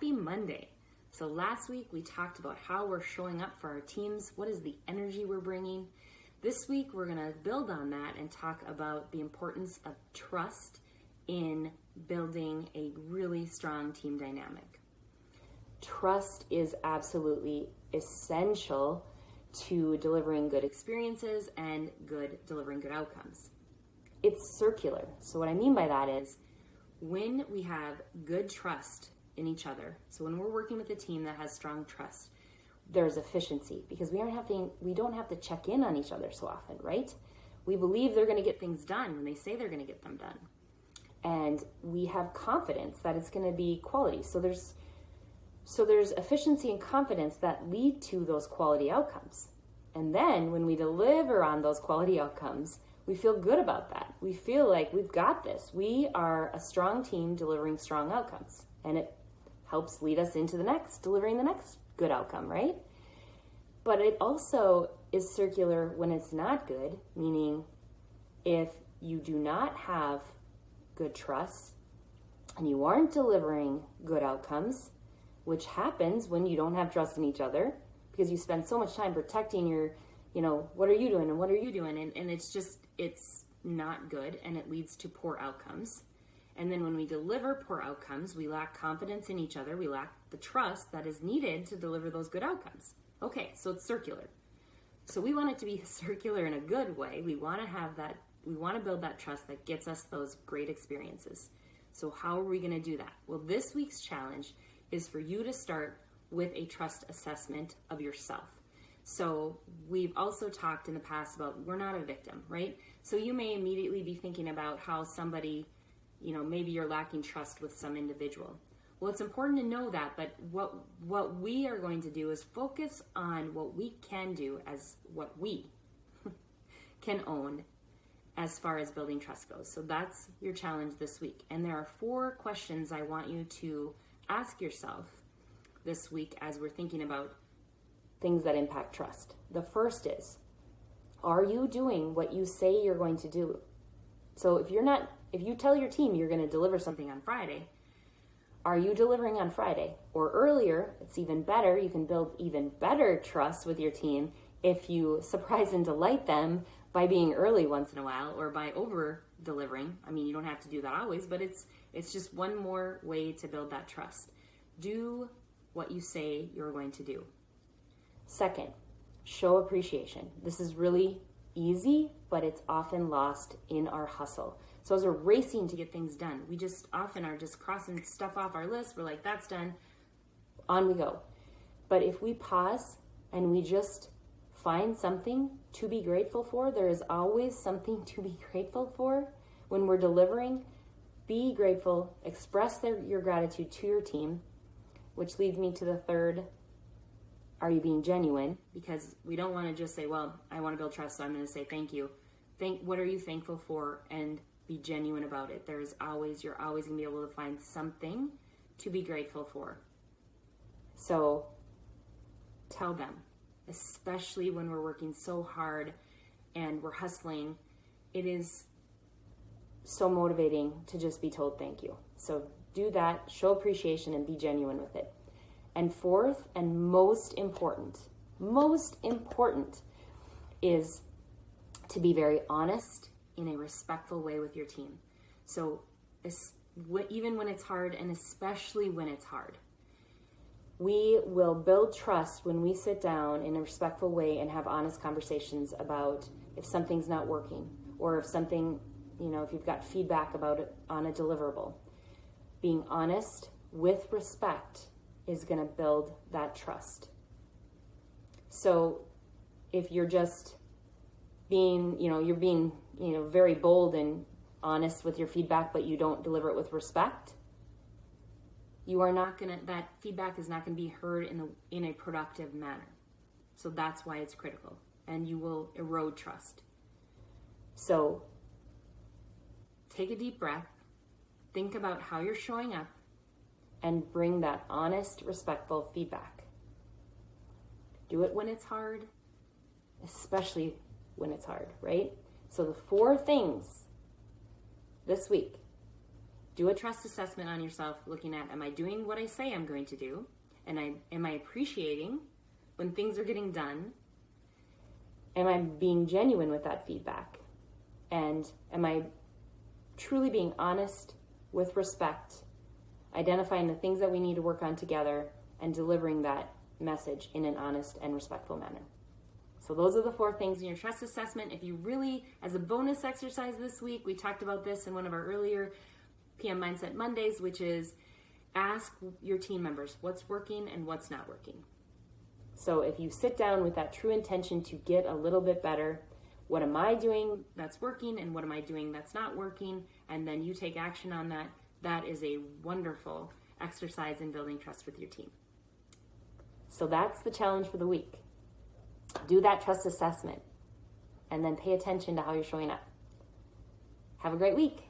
Happy Monday. So last week we talked about how we're showing up for our teams. What is the energy we're bringing? This week we're going to build on that and talk about the importance of trust in building a really strong team dynamic. Trust is absolutely essential to delivering good experiences and delivering good outcomes. It's circular. So what I mean by that is when we have good trust in each other, so when we're working with a team that has strong trust, there's efficiency because we don't have to check in on each other so often, right? We believe they're going to get things done when they say they're going to get them done. And we have confidence that it's going to be quality. So there's efficiency and confidence that lead to those quality outcomes. And then when we deliver on those quality outcomes, we feel good about that. We feel like we've got this. We are a strong team delivering strong outcomes. And it helps lead us into delivering the next good outcome, right? But it also is circular when it's not good, meaning if you do not have good trust and you aren't delivering good outcomes, which happens when you don't have trust in each other because you spend so much time protecting your, what are you doing and what are you doing? And it's not good and it leads to poor outcomes. And then when we deliver poor outcomes, we lack confidence in each other. We lack the trust that is needed to deliver those good outcomes. Okay, so it's circular. So we want it to be circular in a good way. We want to have that, we want to build that trust that gets us those great experiences. So how are we going to do that? Well, this week's challenge is for you to start with a trust assessment of yourself. So we've also talked in the past about we're not a victim, right? So you may immediately be thinking about how somebody, maybe you're lacking trust with some individual. Well, it's important to know that, but what we are going to do is focus on what we can do as what we can own as far as building trust goes. So that's your challenge this week. And there are 4 questions I want you to ask yourself this week as we're thinking about things that impact trust. The first is, are you doing what you say you're going to do? So if you tell your team you're going to deliver something on Friday, are you delivering on Friday? Or earlier, it's even better, you can build even better trust with your team if you surprise and delight them by being early once in a while or by over delivering. I mean, you don't have to do that always, but it's just one more way to build that trust. Do what you say you're going to do. Second, show appreciation. This is really easy, but it's often lost in our hustle. So as we're racing to get things done, we just often are just crossing stuff off our list. We're like, that's done. On we go. But if we pause and we just find something to be grateful for, there is always something to be grateful for when we're delivering. Be grateful, express your gratitude to your team, which leads me to the third. Are you being genuine? Because we don't want to just say, well, I want to build trust, so I'm going to say thank you. What are you thankful for? And be genuine about it. You're always going to be able to find something to be grateful for. So tell them, especially when we're working so hard and we're hustling, it is so motivating to just be told thank you. So do that, show appreciation and be genuine with it. And fourth and most important is to be very honest in a respectful way with your team. So even when it's hard, and especially when it's hard, we will build trust when we sit down in a respectful way and have honest conversations about if something's not working or if something, if you've got feedback about it on a deliverable. Being honest with respect is going to build that trust. So if you're just being, you're being, very bold and honest with your feedback, but you don't deliver it with respect, that feedback is not going to be heard in a productive manner. So that's why it's critical, and you will erode trust. So take a deep breath, think about how you're showing up, and bring that honest, respectful feedback. Do it when it's hard, especially when it's hard, right? So the 4 things this week Do a trust assessment on yourself, looking at, am I doing what I say I'm going to do? And am I appreciating when things are getting done? Am I being genuine with that feedback? And am I truly being honest with respect, identifying the things that we need to work on together, and delivering that message in an honest and respectful manner? So those are the 4 things in your trust assessment. If you really, as a bonus exercise this week, we talked about this in one of our earlier PM Mindset Mondays, which is ask your team members what's working and what's not working. So if you sit down with that true intention to get a little bit better, what am I doing that's working and what am I doing that's not working? And then you take action on that. That is a wonderful exercise in building trust with your team. So that's the challenge for the week. Do that trust assessment and then pay attention to how you're showing up. Have a great week.